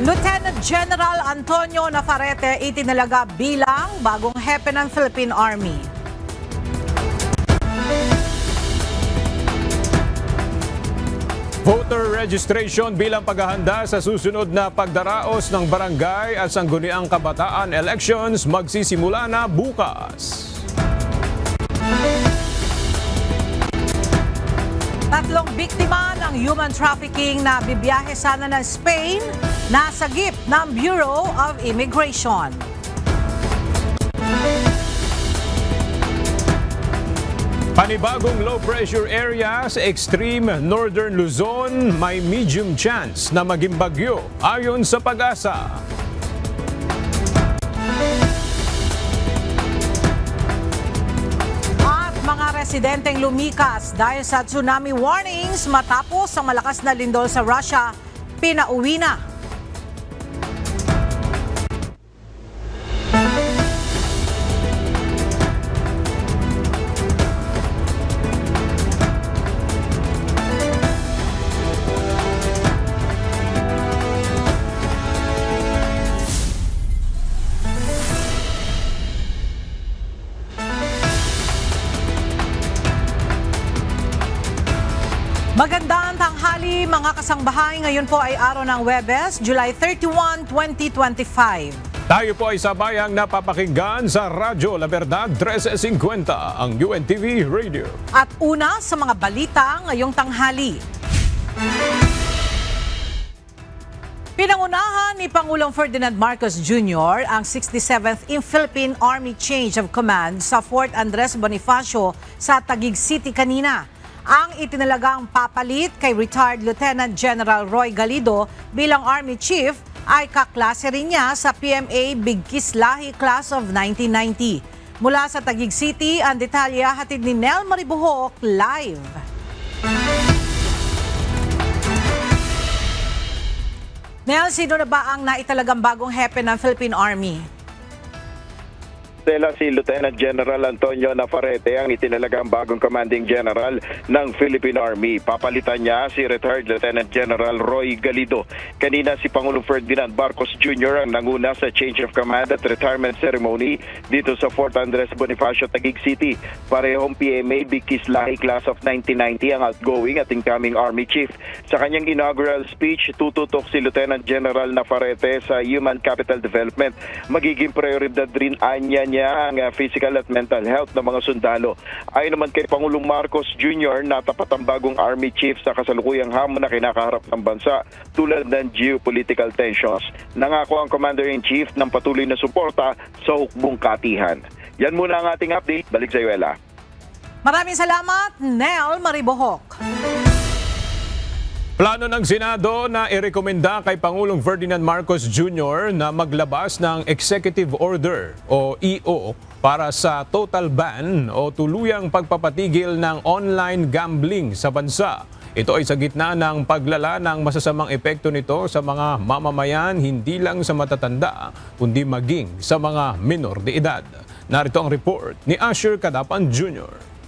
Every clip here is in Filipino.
Lieutenant General Antonio Navarrete itinalaga bilang bagong hepe ng Philippine Army. Voter registration bilang paghahanda sa susunod na pagdaraos ng barangay at sangguniang kabataan elections magsisimula na bukas. Tatlong biktima ng human trafficking na bibiyahe sana ng Spain, nasagip ng Bureau of Immigration. Panibagong low pressure area sa extreme northern Luzon, may medium chance na maging bagyo ayon sa Pag-asa. Residenteng lumikas dahil sa tsunami warnings matapos ang malakas na lindol sa Russia, pinauwi na. Magandang tanghali mga kasangbahay. Ngayon po ay araw ng Huwebes, July 31, 2025. Tayo po ay sabayang napapakinggan sa Radyo La Verdad 1350, ang UNTV Radio. At una sa mga balita ngayong tanghali. Pinangunahan ni Pangulong Ferdinand Marcos Jr. ang 67th Philippine Army Change of Command sa Fort Andres Bonifacio sa Taguig City kanina. Ang itinalagang papalit kay retired Lieutenant General Roy Galido bilang Army Chief ay kaklase rin niya sa PMA Bigkislahi Class of 1990. Mula sa Taguig City, ang detalye hatid ni Nel Maribuhok live. Nel, sino na ba ang naitalagang bagong hepe ng Philippine Army? Si Lieutenant General Antonio Navarrete ang itinalagang bagong commanding general ng Philippine Army. Papalitan niya si retired Lieutenant General Roy Galido. Kanina si Pangulong Ferdinand Marcos Jr. ang nanguna sa change of command at retirement ceremony dito sa Fort Andres Bonifacio, Taguig City. Parehong PMA Bigkislahi Class of 1990 ang outgoing at incoming Army Chief. Sa kanyang inaugural speech, tututok si Lieutenant General Navarrete sa Human Capital Development. Magiging prioridad rin anya niya ang physical at mental health ng mga sundalo. Ayon naman kay Pangulong Marcos Jr., natapat ang bagong Army Chief sa kasalukuyang hamon na kinakaharap ng bansa tulad ng geopolitical tensions. Nangako ang Commander-in-Chief ng patuloy na suporta sa hukbong katihan. Yan muna ang ating update. Balik sa iyo, Ella. Maraming salamat, Nel Maribuhok. Plano ng Senado na irekomenda kay Pangulong Ferdinand Marcos Jr. na maglabas ng Executive Order o EO para sa total ban o tuluyang pagpapatigil ng online gambling sa bansa. Ito ay sa gitna ng paglala ng masasamang epekto nito sa mga mamamayan, hindi lang sa matatanda, kundi maging sa mga minor de edad. Narito ang report ni Asher Cadapan Jr.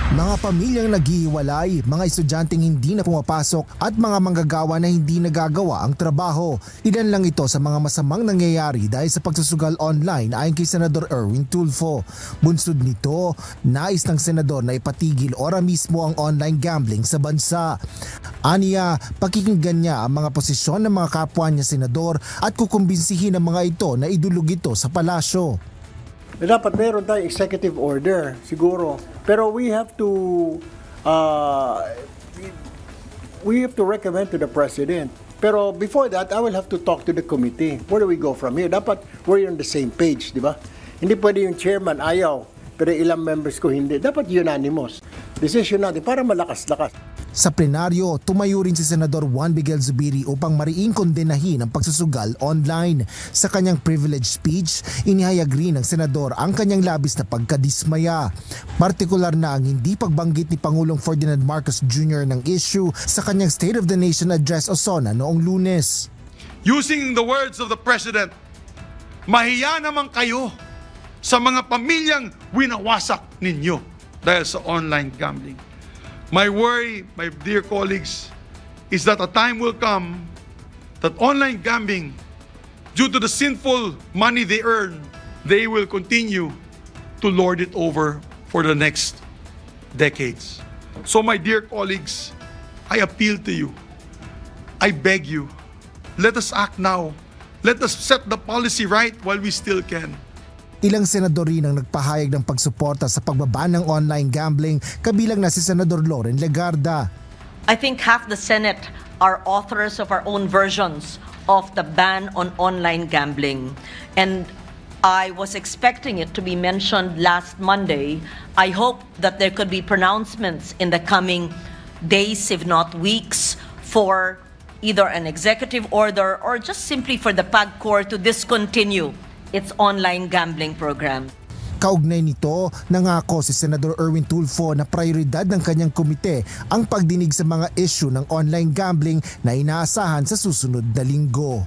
Mga pamilyang naghihiwalay, mga estudyanteng hindi na pumapasok at mga manggagawa na hindi nagagawa ang trabaho. Ilan lang ito sa mga masamang nangyayari dahil sa pagsusugal online ayon kay Senador Erwin Tulfo. Bunsod nito, nais ng senador na ipatigil ora mismo ang online gambling sa bansa. Aniya, pakikinggan niya ang mga posisyon ng mga kapwa niya senador at kukumbinsihin ang mga ito na idulog ito sa palasyo. Dapat meron tayong executive order, siguro. Pero we have to recommend to the President. Pero before that, I will have to talk to the committee. Where do we go from here? Dapat we're on the same page, di ba? Hindi pwede yung chairman ayaw, pero ilang members ko hindi. Dapat unanimous. Decision natin para malakas-lakas. Sa plenaryo, tumayo rin si Senador Juan Miguel Zubiri upang mariing kondenahin ang pagsusugal online. Sa kanyang privilege speech, inihayag rin ng senador ang kanyang labis na pagkadismaya. Partikular na ang hindi pagbanggit ni Pangulong Ferdinand Marcos Jr. ng issue sa kanyang State of the Nation address o SONA noong Lunes. Using the words of the President, mahiya naman kayo sa mga pamilyang winawasak ninyo dahil sa online gambling. My worry, my dear colleagues, is that a time will come that online gambling, due to the sinful money they earn, they will continue to lord it over for the next decades. So my dear colleagues, I appeal to you. I beg you, let us act now. Let us set the policy right while we still can. Ilang senador rin ang nagpahayag ng pagsuporta sa pagbaba ng online gambling, kabilang na si Senador Loren Legarda. I think half the Senate are authors of our own versions of the ban on online gambling. And I was expecting it to be mentioned last Monday. I hope that there could be pronouncements in the coming days, if not weeks, for either an executive order or just simply for the PAGCOR to discontinue its online gambling program. Kaugnay nito, nangako si Senador Erwin Tulfo na prioridad ng kanyang komite ang pagdinig sa mga issue ng online gambling na inaasahan sa susunod na linggo.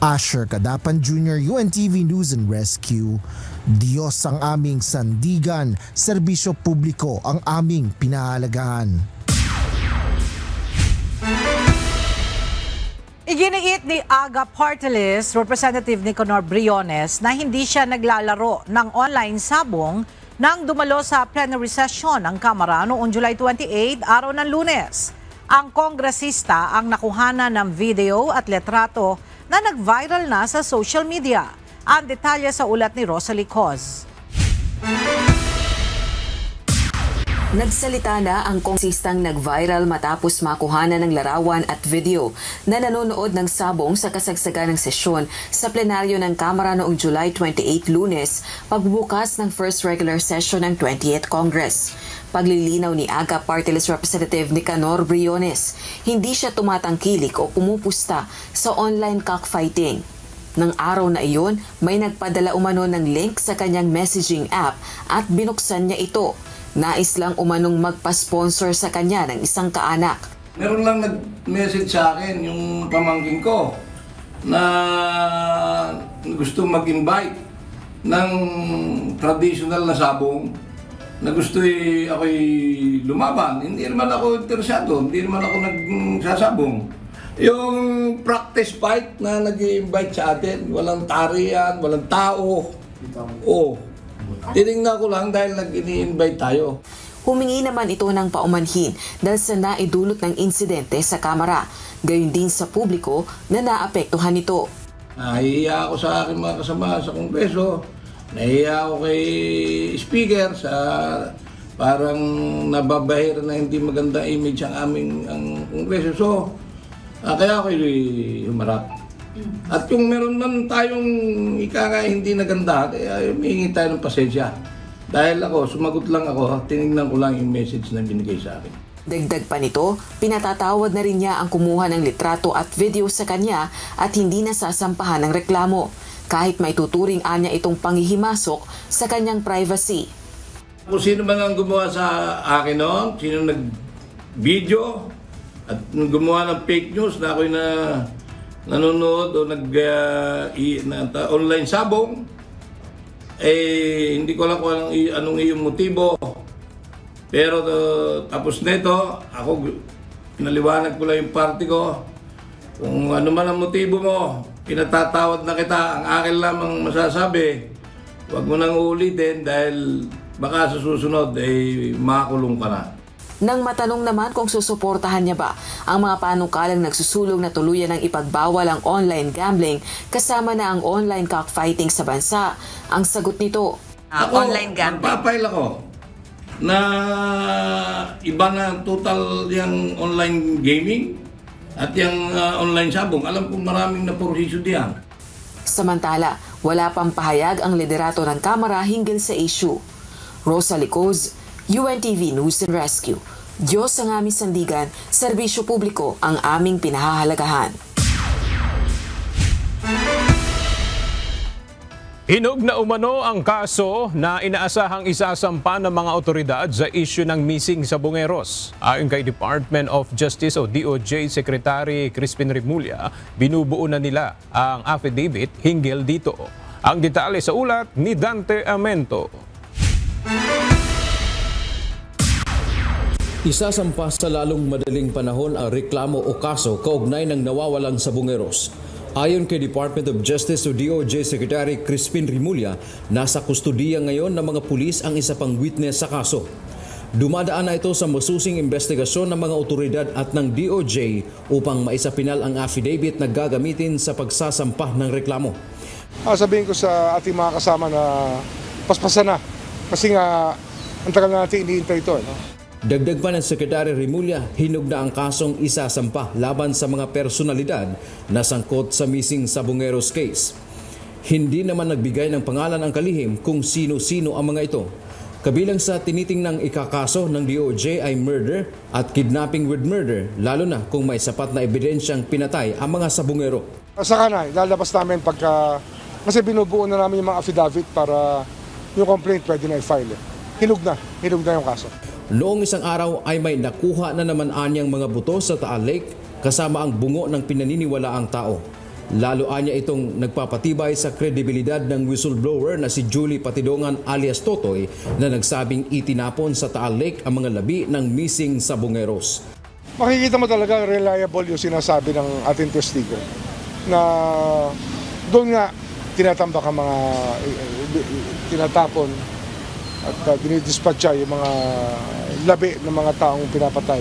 Asher Cadapan Jr., UNTV News and Rescue. Diyos ang aming sandigan, serbisyo publiko ang aming pinahalagahan. Iginiit ni AGA Party List Representative Nicanor Briones na hindi siya naglalaro ng online sabong nang dumalo sa plenary session ng Kamara noong July 28, araw ng Lunes. Ang kongresista ang nakuhanan ng video at letrato na nag-viral na sa social media. Ang detalye sa ulat ni Rosalie Coz. Nagsalita na ang kongresistang nag-viral matapos makuhanan ng larawan at video na nanonood ng sabong sa kasagsagan ng sesyon sa plenaryo ng Kamara noong July 28 Lunes, pagbubukas ng first regular session ng 20th Congress. Paglilinaw ni AGA Party List Representative Nicanor Briones, hindi siya tumatangkilik o pumupusta sa online cockfighting. Nang araw na iyon, may nagpadala umano ng link sa kanyang messaging app at binuksan niya ito. Nais lang umanong magpa-sponsor sa kanya ng isang kaanak. Meron lang nag-message sa akin yung pamangkin ko na gusto mag-invite ng traditional na sabong na gusto ako'y lumaban. Hindi naman ako interesado, hindi naman ako nagsasabong. Yung practice fight na nag-i-invite sa atin, walang tarian, walang tao. Tinignan ko lang dahil nag-i-invite tayo. Humingi naman ito ng paumanhin dahil sa naidulot ng insidente sa Kamara, gayon din sa publiko na naapektuhan nito. Nahihiya ako sa aking mga kasama sa Kongreso, nahihiya ako kay Speaker sa parang nababahira na hindi maganda image ang aming Kongreso. So, kaya ako'y humarap. At kung meron man tayong hindi naganda, humingi tayo ng pasensya. Dahil ako, sumagot lang ako, tinignan ko lang yung message na binigay sa akin. Dagdag pa nito, pinatatawad na rin niya ang kumuha ng litrato at video sa kanya at hindi na sasampahan ng reklamo. Kahit may tuturing anya itong panghihimasok sa kanyang privacy. Kung sino man ang gumawa sa akin noon, sino nag-video at gumawa ng fake news na ako'y nanonood o online sabong, hindi ko alam kung anong iyong motibo. Pero tapos nito, ako pinaliwanag ko lang yung party ko. Kung ano man ang motibo mo, pinatatawad na kita. Ang akin lamang masasabi, huwag mo nang uulitin dahil baka sa susunod makakulong ka na. Nang matanong naman kung susuportahan niya ba ang mga panukalang nagsusulong na tuluyan ng ipagbawal ang online gambling kasama na ang online cockfighting sa bansa, ang sagot nito, Online gambling. Magpapail ako na iba na total yung online gaming at yung online sabong. Alam kong maraming naporhisyo diyan. Samantala, wala pang pahayag ang liderato ng Kamara hinggil sa issue. Rosalie Coz, UNTV News and Rescue. Diyos ang aming sandigan, serbisyo publiko ang aming pinahahalagahan. Hinog na umano ang kaso na inaasahang isasampa ng mga otoridad sa issue ng missing sabongeros. Ayon kay Department of Justice o DOJ Secretary Crispin Remulla, binubuo na nila ang affidavit hinggil dito. Ang detalye sa ulat ni Dante Amento. Isasampa sa lalong madaling panahon ang reklamo o kaso kaugnay ng nawawalang sabongeros. Ayon kay Department of Justice o DOJ Secretary Crispin Rimulya, nasa kustudiya ngayon ng mga pulis ang isa pang witness sa kaso. Dumadaan na ito sa masusing investigasyon ng mga otoridad at ng DOJ upang maisapinal ang affidavit na gagamitin sa pagsasampa ng reklamo. Sabihin ko sa ating mga kasama na paspasan na kasi nga ang tagal na natin iniintay ito. Dagdag pa ng Secretary Rimulya, hinog na ang kasong isasampa laban sa mga personalidad na sangkot sa missing sabongeros case. Hindi naman nagbigay ng pangalan ang kalihim kung sino-sino ang mga ito. Kabilang sa tinitingnang ikakaso ng DOJ ay murder at kidnapping with murder, lalo na kung may sapat na ebidensyang pinatay ang mga sabongero. Saka na, lalabas namin kasi binubuo na namin yung mga affidavit para yung complaint pwede na i-file. Hinog na yung kaso. Noong isang araw ay may nakuha na naman anyang mga buto sa Taal Lake kasama ang bungo ng pinaniniwalaang tao. Lalo anya itong nagpapatibay sa kredibilidad ng whistleblower na si Julie Patidongan alias Totoy na nagsabing itinapon sa Taal Lake ang mga labi ng missing sabongeros. Makikita mo talaga reliable yung sinasabi ng ating testigo na doon nga tinatambak ang mga tinatapon at dinidispatcha yung mga labi ng mga taong pinapatay.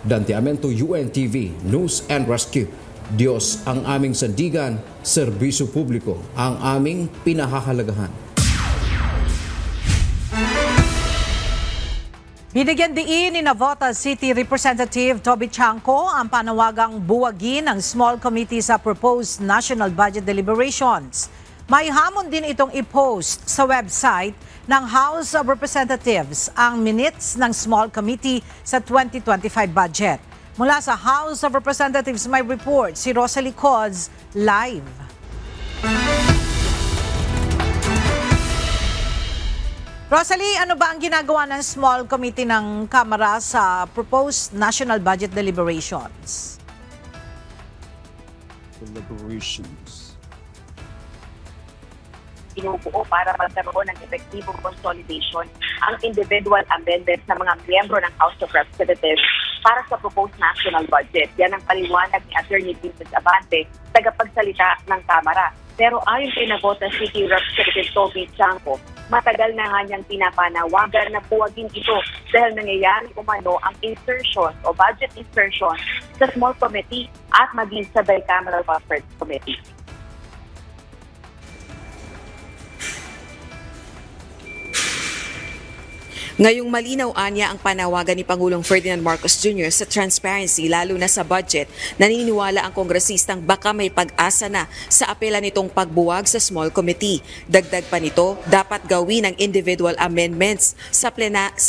Dante Amento, UNTV, News and Rescue. Diyos ang aming sandigan, serbisyo publiko ang aming pinahahalagahan. Binigyan diin ni Navotas City Representative Toby Chanco ang panawagang buwagin ng small committee sa proposed national budget deliberations. May hamon din itong i-post sa website ng House of Representatives ang minutes ng small committee sa 2025 budget. Mula sa House of Representatives may report si Rosalie Coz live. Rosalie, ano ba ang ginagawa ng small committee ng Kamara sa proposed national budget deliberations? Binubuo para magkaroon ng epektibong consolidation ang individual amendments ng mga miyembro ng House of Representatives para sa proposed national budget. Yan ang paliwanag ni Attorney Vincent Abante, tagapagsalita ng Kamara. Pero ayon kay Navotas City Representative Toby Chanco, matagal na nga niyang pinapanawagan na buwagin ito dahil nangyayari umano ang insertion o budget insertion sa small committee at maging sa bicameral conference committee. Ngayong malinaw anya ang panawagan ni Pangulong Ferdinand Marcos Jr. sa transparency lalo na sa budget, naniniwala ang kongresistang baka may pag-asa na sa apela nitong pagbuwag sa small committee. Dagdag pa nito, dapat gawin ang individual amendments sa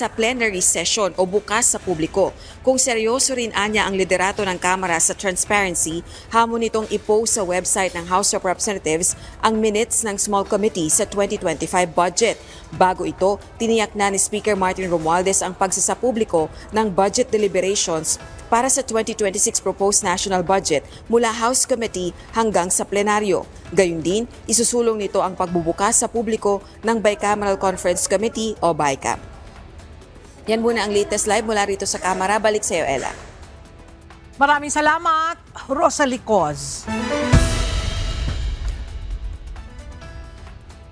plenary session o bukas sa publiko. Kung seryoso rin anya ang liderato ng Kamara sa transparency, hamon nitong i-post sa website ng House of Representatives ang minutes ng small committee sa 2025 budget. Bago ito, tiniyak na ni Speaker Martin Romualdez ang pagsasapubliko ng budget deliberations para sa 2026 proposed national budget mula House Committee hanggang sa plenaryo. Gayun din, isusulong nito ang pagbubukas sa publiko ng Bicameral Conference Committee o BICAM. Yan muna ang latest live mula rito sa Kamara. Balik sa iyo, Ella. Maraming salamat, Rosalie Coz.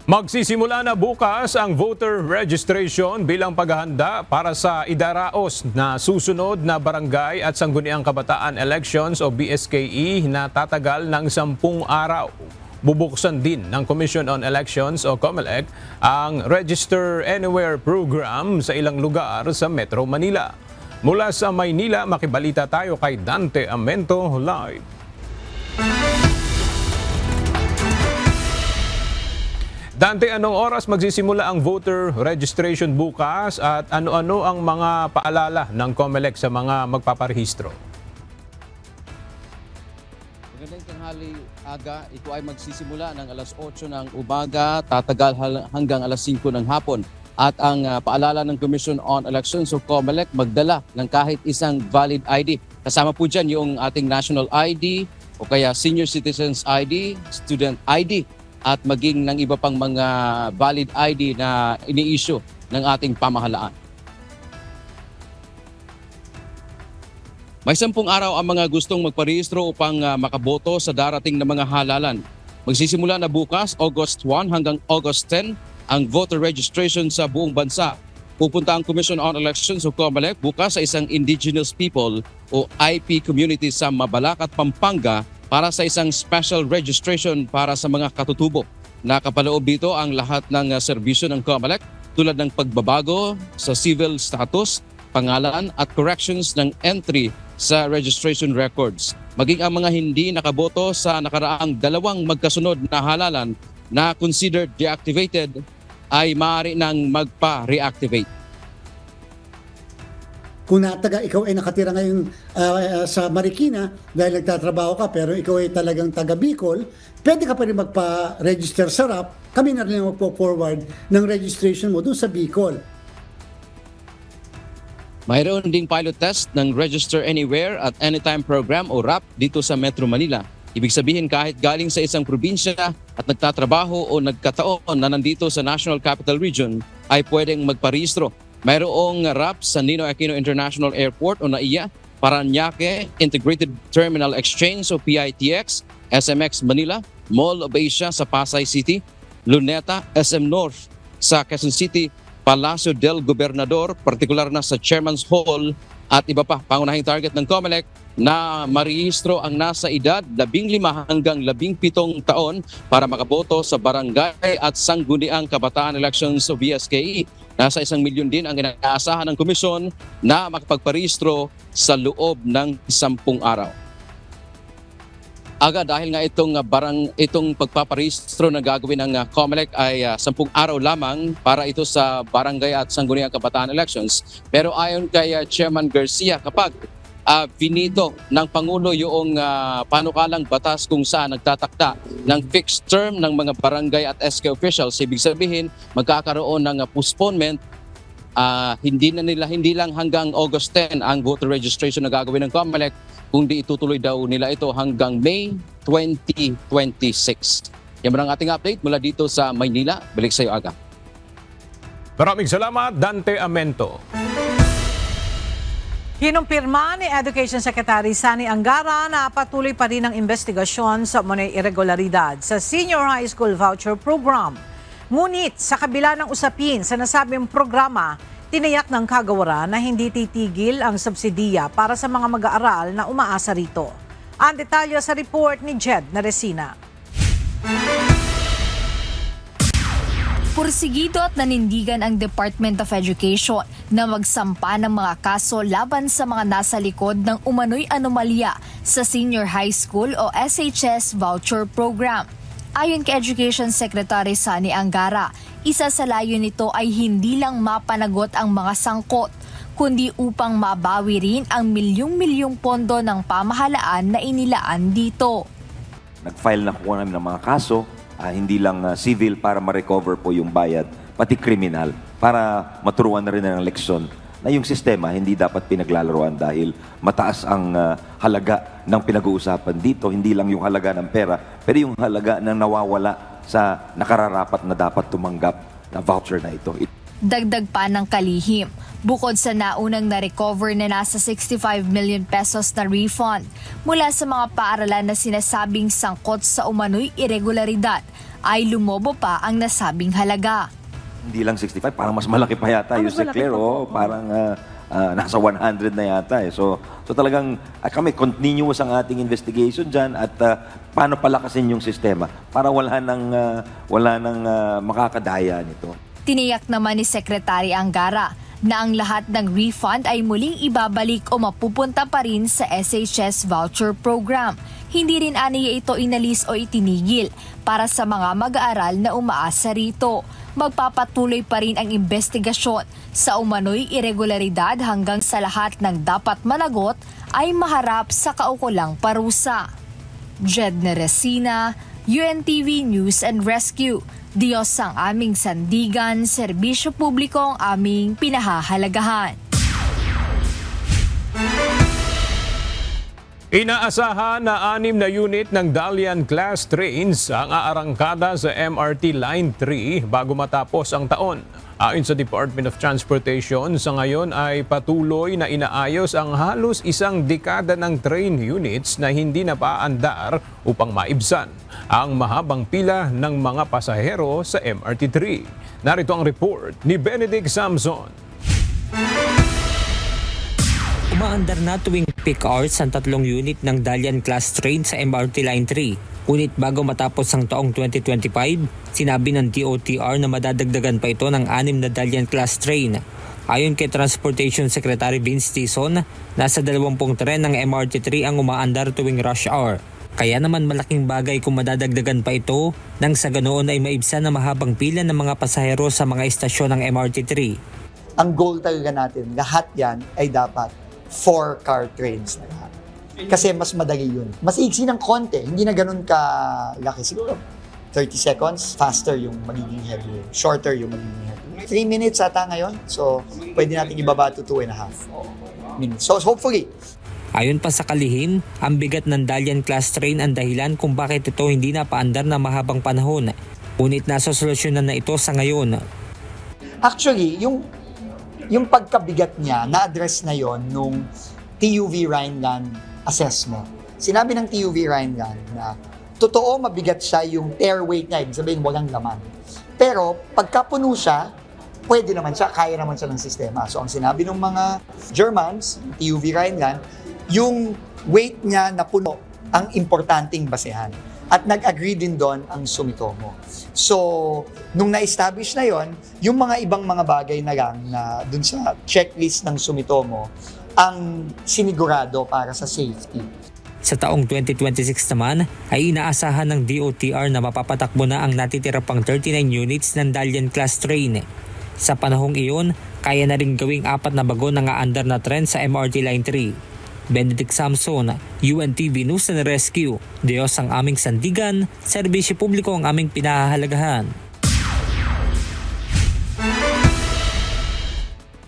Magsisimula na bukas ang voter registration bilang paghahanda para sa idaraos na susunod na barangay at sangguniang kabataan elections o BSKE na tatagal ng 10 araw. Bubuksan din ng Commission on Elections o COMELEC ang Register Anywhere program sa ilang lugar sa Metro Manila. Mula sa Maynila, makibalita tayo kay Dante Amento live. Dante, anong oras magsisimula ang voter registration bukas at ano-ano ang mga paalala ng COMELEC sa mga magpaparehistro? Magandang tanghali, aga. Ito ay magsisimula ng alas 8 ng umaga, tatagal hanggang alas 5 ng hapon. At ang paalala ng Commission on Elections o COMELEC, magdala ng kahit isang valid ID. Kasama po dyan yung ating national ID o kaya senior citizens ID, student ID, at maging ng iba pang mga valid ID na ini-issue ng ating pamahalaan. May 10 araw ang mga gustong magparehistro upang makaboto sa darating na mga halalan. Magsisimula na bukas, August 1 hanggang August 10, ang voter registration sa buong bansa. Pupunta ang Commission on Elections o COMELEC bukas sa isang Indigenous People o IP community sa Mabalacat, Pampanga para sa isang special registration para sa mga katutubo. Nakapaloob dito ang lahat ng serbisyo ng COMELEC tulad ng pagbabago sa civil status, pangalan at corrections ng entry sa registration records. Maging ang mga hindi nakaboto sa nakaraang 2 magkasunod na halalan na considered deactivated ay maaari nang magpa-reactivate. Kung ikaw ay nakatira ngayon sa Marikina dahil nagtatrabaho ka pero ikaw ay talagang taga Bicol, pwede ka pa rin magpa-register sa RAP. Kami na rin magpo-forward ng registration mo doon sa Bicol. Mayroon ding pilot test ng Register Anywhere at Anytime program o RAP dito sa Metro Manila. Ibig sabihin kahit galing sa isang probinsya at nagtatrabaho o nagkataon na nandito sa National Capital Region ay pwedeng magparehistro. Mayroong RAP sa Ninoy Aquino International Airport o NAIA, Parañaque Integrated Terminal Exchange o PITX, SMX Manila, Mall of Asia sa Pasay City, Luneta, SM North sa Quezon City, Palacio del Gobernador, partikular na sa Chairman's Hall at iba pa. Pangunahing target ng COMELEC na marehistro ang nasa edad 15 hanggang 17 taon para makaboto sa barangay at sangguniang kabataan elections o BSKE. Nasa 1 milyon din ang inaasahan ng komisyon na makapagparehistro sa loob ng 10 araw. Aga dahil nga itong pagpaparehistro na gagawin ng COMELEC ay 10 araw lamang para ito sa barangay at sangguniang kabataan elections. Pero ayon kay Chairman Garcia, kapag finito ng Pangulo yung panukalang batas kung saan nagtatakda ng fixed term ng mga barangay at SK officials, ibig sabihin magkakaroon ng postponement. Hindi lang hanggang August 10 ang voter registration na gagawin ng COMELEC, kundi itutuloy daw nila ito hanggang May 2026. Yan ang ating update mula dito sa Maynila. Balik sa iyo, Aga. Maraming salamat, Dante Amento. Kinumpirma ni Education Secretary Sani Angara na patuloy pa rin ang investigasyon sa umano'y irregularidad sa Senior High School Voucher Program. Ngunit sa kabila ng usapin sa nasabing programa, tiniyak ng kagawaran na hindi titigil ang subsidiya para sa mga mag-aaral na umaasa rito. Ang detalye sa report ni Jed Naresina. Pursigido at nanindigan ang Department of Education na magsampa ng mga kaso laban sa mga nasa likod ng umano'y anomalya sa Senior High School o SHS Voucher Program. Ayon kay Education Secretary Sani Angara, isa sa layo nito ay hindi lang mapanagot ang mga sangkot, kundi upang mabawi rin ang milyong-milyong pondo ng pamahalaan na inilaan dito. Nag-file na po namin ng mga kaso, hindi lang civil para ma-recover po yung bayad, pati kriminal, para maturuan na rin ng leksyon na yung sistema hindi dapat pinaglalaroan dahil mataas ang halaga ng pinag-uusapan dito, hindi lang yung halaga ng pera, pero yung halaga ng nawawala sa nakararapat na dapat tumanggap na voucher na ito. Dagdag pa ng kalihim, bukod sa naunang na-recover na nasa 65 million pesos na refund mula sa mga paaralan na sinasabing sangkot sa umano'y irregularidad, ay lumobo pa ang nasabing halaga. Hindi lang 65, parang mas malaki pa yata. Yung Claire, parang nasa 100 na yata. So talagang kami continuous ang ating investigation dyan at paano palakasin yung sistema para wala nang makakadaya nito. Tiniyak naman ni Secretary Angara na ang lahat ng refund ay muling ibabalik o mapupunta pa rin sa SHS Voucher Program. Hindi rin aniya ito inalis o itinigil para sa mga mag-aaral na umaasa rito. Magpapatuloy pa rin ang investigasyon sa umano'y irregularidad hanggang sa lahat ng dapat managot ay maharap sa kaukulang parusa. Jed Naresina, UNTV News and Rescue. Diyos ang aming sandigan, serbisyo publiko ang aming pinahahalagahan. Inaasahan na 6 na unit ng Dalian class trains ang aarangkada sa MRT Line 3 bago matapos ang taon. Ayon sa Department of Transportation, sa ngayon ay patuloy na inaayos ang halos 1 dekada ng train units na hindi napaandar upang maibsan ang mahabang pila ng mga pasahero sa MRT 3. Narito ang report ni Benedict Samson. Umaandar na tuwing peak hours ang 3 unit ng Dalian class train sa MRT Line 3. Ngunit bago matapos ang taong 2025, sinabi ng DOTR na madadagdagan pa ito ng 6 na Dalian class train. Ayon kay Transportation Secretary Vince Dizon, nasa 20 tren ng MRT 3 ang umaandar tuwing rush hour. Kaya naman malaking bagay kung madadagdagan pa ito nang sa ganoon ay maibsan na mahabang pila ng mga pasahero sa mga istasyon ng MRT 3. Ang goal talaga natin, lahat yan ay dapat 4-car trains na lahat. Kasi mas madali yun. Mas iksi ng konti, hindi na ganun kalaki. Siguro 30 seconds, faster yung magiging headway. Shorter yung magiging headway. 3 minutes ata ngayon, so pwede natin ibaba to 2.5 minutes. So hopefully. Ayon pa sa kalihim, ang bigat ng Dalian class train ang dahilan kung bakit ito hindi na paandar na mahabang panahon. Ngunit nasosolusyonan na ito sa ngayon. Actually, yung pagkabigat niya, na-address na yon nung TUV Rhineland assessment. Sinabi ng TUV Rhineland na totoo mabigat siya yung tear weight niya, ibig sabihin walang laman. Pero pagkapuno siya, pwede naman siya, kaya naman siya ng sistema. So ang sinabi ng mga Germans, TUV Rhineland, yung weight niya na puno ang importanteng basehan. At nag-agree din doon ang Sumitomo. So, nung na-establish na yon, yung mga ibang mga bagay na lang na dun sa checklist ng Sumitomo ang sinigurado para sa safety. Sa taong 2026 naman ay inaasahan ng DOTR na mapapatakbo na ang natitira pang 39 units ng Dalian class train. Sa panahong iyon, kaya na rin gawing 4 na bago na aandar na tren sa MRT Line 3. Benedict Samson, UNTV News and Rescue. Diyos ang aming sandigan, serbisyo publiko ang aming pinahahalagahan.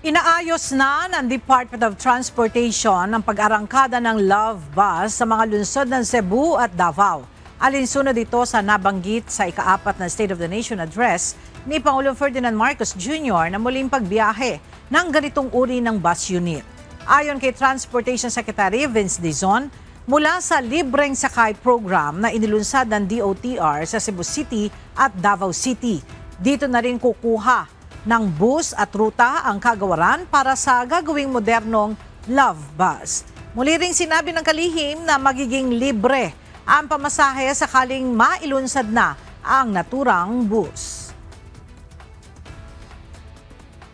Inaayos na ng Department of Transportation ang pag-arangkada ng Love Bus sa mga lungsod ng Cebu at Davao. Alinsunod ito sa nabanggit sa ika-4 na State of the Nation Address ni Pangulong Ferdinand Marcos Jr. na muling pagbiyahe ng ganitong uri ng bus unit. Ayon kay Transportation Secretary Vince Dizon, mula sa libreng sakay program na inilunsad ng DOTR sa Cebu City at Davao City. Dito na rin kukuha ng bus at ruta ang kagawaran para sa gagawing modernong Love Bus. Muli ring sinabi ng kalihim na magiging libre ang pamasahe sakaling mailunsad na ang naturang bus.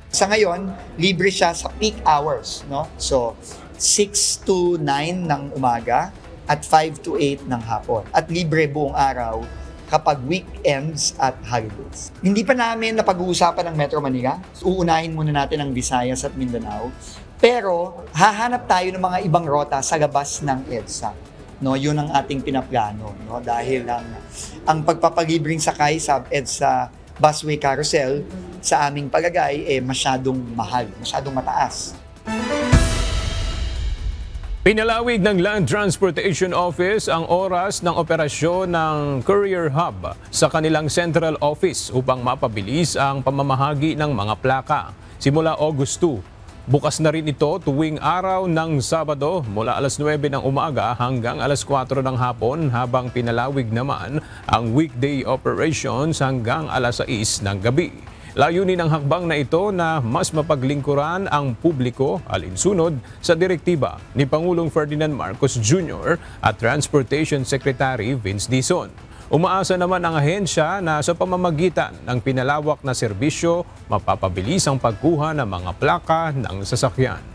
Sa ngayon, libre siya sa peak hours, no? So, 6 to 9 ng umaga at 5 to 8 ng hapon. At libre buong araw kapag weekends at holidays. Hindi pa namin napag-uusapan ng Metro Manila. Uunahin muna natin ang Visayas at Mindanao. Pero, hahanap tayo ng mga ibang rota sa labas ng EDSA. No, yun ang ating pinaplano, no? Dahil ang pagpapalibreng sakay sa EDSA busway carousel sa aming palagay masyadong mahal, masyadong mataas. Pinalawig ng Land Transportation Office ang oras ng operasyon ng Courier Hub sa kanilang central office upang mapabilis ang pamamahagi ng mga plaka. Simula August 2, bukas na rin ito tuwing araw ng Sabado mula alas 9 ng umaga hanggang alas 4 ng hapon, habang pinalawig naman ang weekday operations hanggang alas 6 ng gabi. Layunin ng hakbang na ito na mas mapaglingkuran ang publiko alinsunod sa direktiba ni Pangulong Ferdinand Marcos Jr. at Transportation Secretary Vince Dizon. Umaasa naman ang ahensya na sa pamamagitan ng pinalawak na serbisyo, mapapabilis ang pagkuha ng mga plaka ng sasakyan.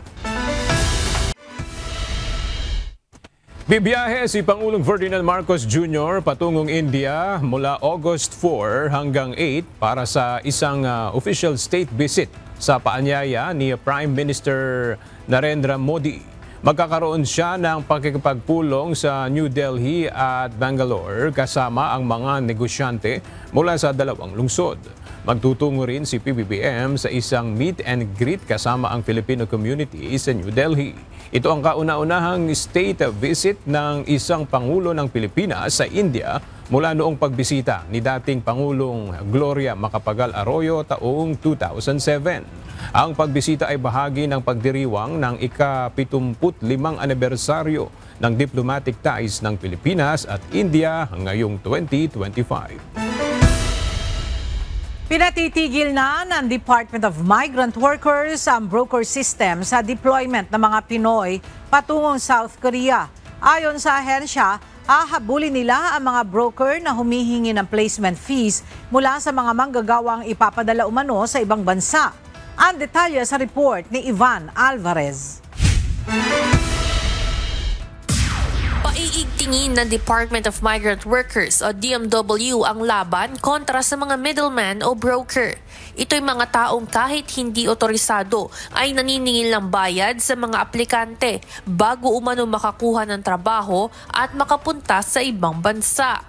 Bibiyahe si Pangulong Ferdinand Marcos Jr. patungong India mula August 4 hanggang 8 para sa isang official state visit sa paanyaya ni Prime Minister Narendra Modi. Magkakaroon siya ng pakikipagpulong sa New Delhi at Bangalore kasama ang mga negosyante mula sa dalawang lungsod. Magtutungo rin si PBBM sa isang meet and greet kasama ang Filipino community sa New Delhi. Ito ang kauna-unahang state visit ng isang Pangulo ng Pilipinas sa India mula noong pagbisita ni dating Pangulong Gloria Macapagal Arroyo taong 2007. Ang pagbisita ay bahagi ng pagdiriwang ng ika-75 anibersaryo ng diplomatic ties ng Pilipinas at India ngayong 2025. Pinatitigil na ng Department of Migrant Workers ang broker system sa deployment ng mga Pinoy patungong South Korea. Ayon sa ahensya, hahabulin nila ang mga broker na humihingi ng placement fees mula sa mga manggagawang ipapadala umano sa ibang bansa. Ang detalye sa report ni Ivan Alvarez. Paiigtingin ng Department of Migrant Workers o DMW ang laban kontra sa mga middleman o broker. Ito'y mga taong kahit hindi otorisado ay naniningil ng bayad sa mga aplikante bago umano makakuha ng trabaho at makapunta sa ibang bansa.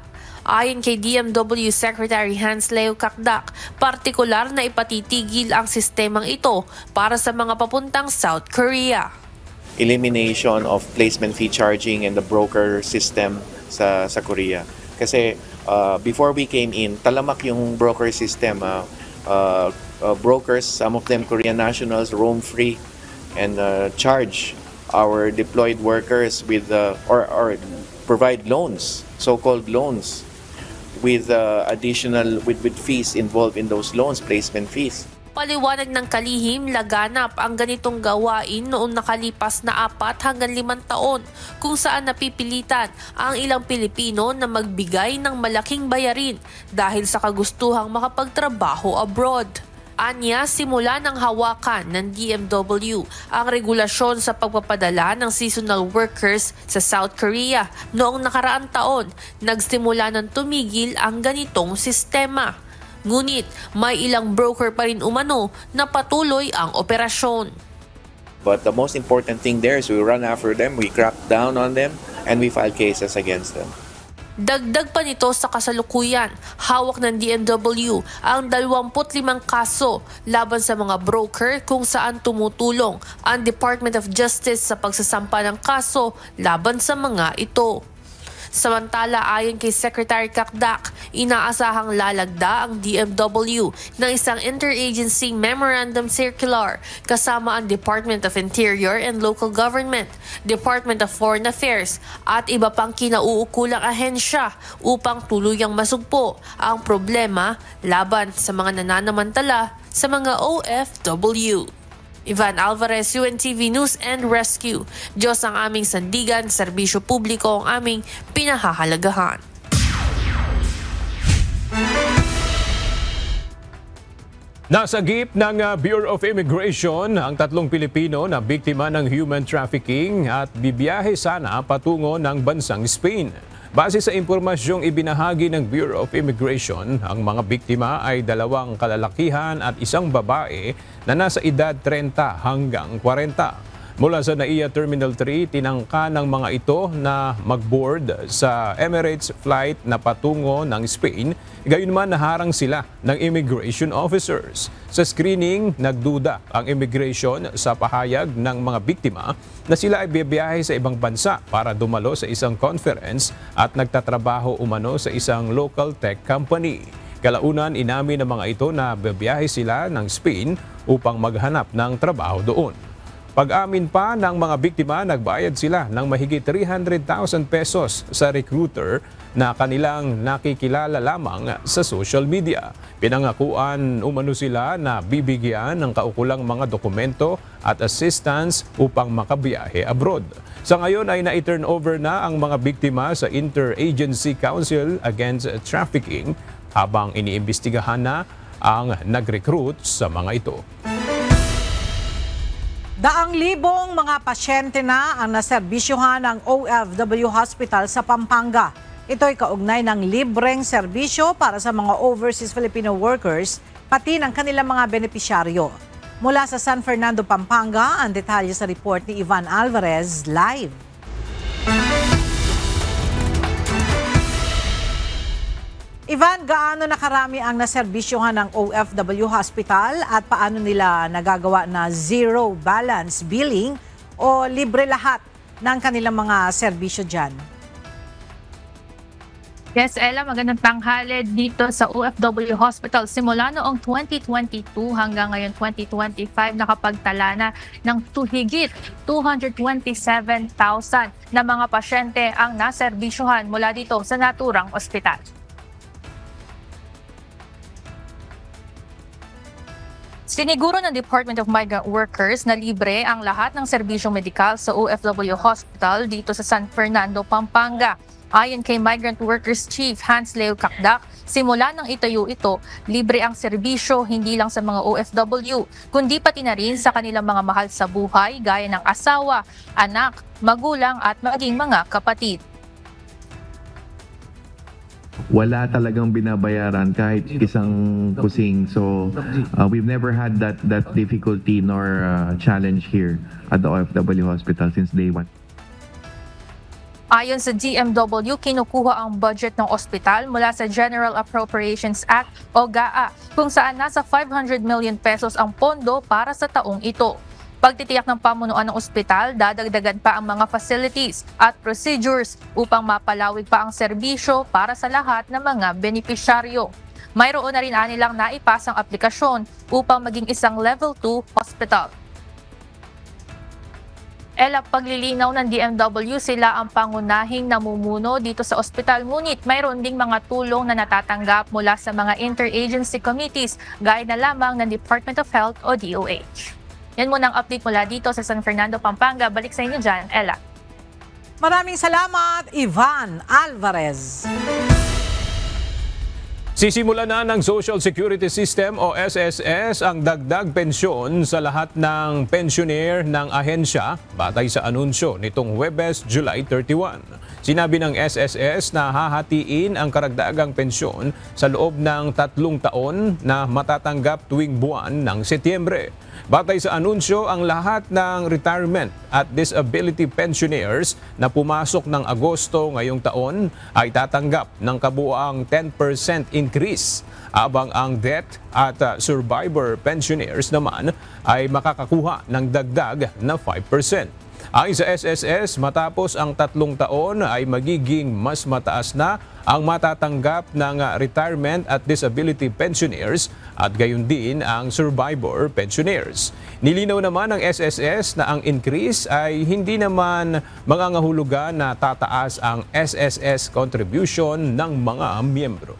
Ayon kay DMW Secretary Hans Leo Kakdak, partikular na ipatitigil ang sistemang ito para sa mga papuntang South Korea. Elimination of placement fee charging and the broker system sa Korea. Kasi before we came in, talamak yung broker system. Brokers, some of them Korean nationals, roam free and charge our deployed workers with or provide loans, so-called loans, with additional with fees involved in those loans, placement fees. Paliwanag ng kalihim, laganap ang ganitong gawain noong nakalipas na 4 hanggang 5 taon kung saan napipilitan ang ilang Pilipino na magbigay ng malaking bayarin dahil sa kagustuhang makapagtrabaho abroad. Anya, simula ng hawakan ng DMW ang regulasyon sa pagpapadala ng seasonal workers sa South Korea noong nakaraang taon, nagsimula ng tumigil ang ganitong sistema. Ngunit may ilang broker pa rin umano na patuloy ang operasyon. But the most important thing there is we run after them, we crack down on them, and we file cases against them. Dagdag pa nito sa kasalukuyan, hawak ng DMW ang 25 kaso laban sa mga broker kung saan tumutulong ang Department of Justice sa pagsasampa ng kaso laban sa mga ito. Samantala, ayon kay Secretary Kakdak, inaasahang lalagda ang DMW ng isang interagency memorandum circular kasama ang Department of Interior and Local Government, Department of Foreign Affairs at iba pang kinauukulang ahensya upang tuluyang masugpo ang problema laban sa mga nananamantala sa mga OFW. Ivan Alvarez, UNTV News and Rescue. Diyos ang aming sandigan, serbisyo publiko ang aming pinahahalagahan. Nasagip ng Bureau of Immigration ang 3 Pilipino na biktima ng human trafficking at bibiyahe sana patungo ng bansang Spain. Base sa impormasyong ibinahagi ng Bureau of Immigration, ang mga biktima ay 2 kalalakihan at 1 babae na nasa edad 30 hanggang 40. Mula sa NAIA Terminal 3, tinangka ng mga ito na mag-board sa Emirates flight na patungo ng Spain, gayunman naharang sila ng immigration officers. Sa screening, nagduda ang immigration sa pahayag ng mga biktima na sila ay bibiyahe sa ibang bansa para dumalo sa isang conference at nagtatrabaho umano sa isang local tech company. Kalaunan, inamin ng mga ito na bibiyahe sila ng Spain upang maghanap ng trabaho doon. Pag-amin pa ng mga biktima, nagbayad sila ng mahigit 300,000 pesos sa recruiter na kanilang nakikilala lamang sa social media. Pinangakuan umano sila na bibigyan ng kaukulang mga dokumento at assistance upang makabiyahe abroad. Sa ngayon ay na-turn over na ang mga biktima sa Interagency Council Against Trafficking habang iniimbestigahan na ang nag-recruit sa mga ito. Daang libong mga pasyente na ang naserbisyohan ng OFW Hospital sa Pampanga. Ito'y kaugnay ng libreng serbisyo para sa mga overseas Filipino workers, pati ng kanilang mga benepisyaryo. Mula sa San Fernando, Pampanga, ang detalye sa report ni Ivan Alvarez, live. Ivan, gaano na karami ang naserbisyohan ng OFW Hospital at paano nila nagagawa na zero balance billing o libre lahat ng kanilang mga serbisyo dyan? Yes, Ella, magandang tanghali dito sa OFW Hospital. Simula noong 2022 hanggang ngayon 2025, nakapagtala na ng higit 227,000 na mga pasyente ang naserbisyohan mula dito sa naturang ospital. Siniguro ng Department of Migrant Workers na libre ang lahat ng serbisyong medikal sa OFW Hospital dito sa San Fernando, Pampanga. Ayon kay Migrant Workers Chief Hans Leo Kakdak, simula nang itayo ito, libre ang serbisyo hindi lang sa mga OFW, kundi pati na rin sa kanilang mga mahal sa buhay gaya ng asawa, anak, magulang at maging mga kapatid. Wala talagang binabayaran kahit isang kusing. So we've never had that difficulty nor challenge here at the OFW Hospital since day one. Ayon sa DMW, kinukuha ang budget ng ospital mula sa General Appropriations Act o GAA, kung saan nasa 500 million pesos ang pondo para sa taong ito. Pagtitiyak ng pamunuan ng ospital, dadagdagan pa ang mga facilities at procedures upang mapalawig pa ang serbisyo para sa lahat ng mga benepisyaryo. Mayroon na rin anilang naipasang aplikasyon upang maging isang Level 2 hospital. Ella, paglilinaw ng DMW, sila ang pangunahing namumuno dito sa ospital. Ngunit mayroon ding mga tulong na natatanggap mula sa mga interagency committees gaya na lamang ng Department of Health o DOH. Yan muna ang update mula dito sa San Fernando, Pampanga. Balik sa inyo dyan, Ella. Maraming salamat, Ivan Alvarez. Sisimula na ng Social Security System o SSS ang dagdag pensyon sa lahat ng pensioner ng ahensya batay sa anunsyo nitong Huwebes, July 31. Sinabi ng SSS na hahatiin ang karagdagang pensyon sa loob ng 3 taon na matatanggap tuwing buwan ng Setyembre. Batay sa anunsyo, ang lahat ng retirement at disability pensioners na pumasok ng Agosto ngayong taon ay tatanggap ng kabuuang 10% increase, habang ang death at survivor pensioners naman ay makakakuha ng dagdag na 5%. Ayon sa SSS, matapos ang 3 taon ay magiging mas mataas na ang matatanggap ng retirement at disability pensioners at gayon din ang survivor pensioners. Nilinaw naman ng SSS na ang increase ay hindi naman mangangahulugan na tataas ang SSS contribution ng mga miyembro.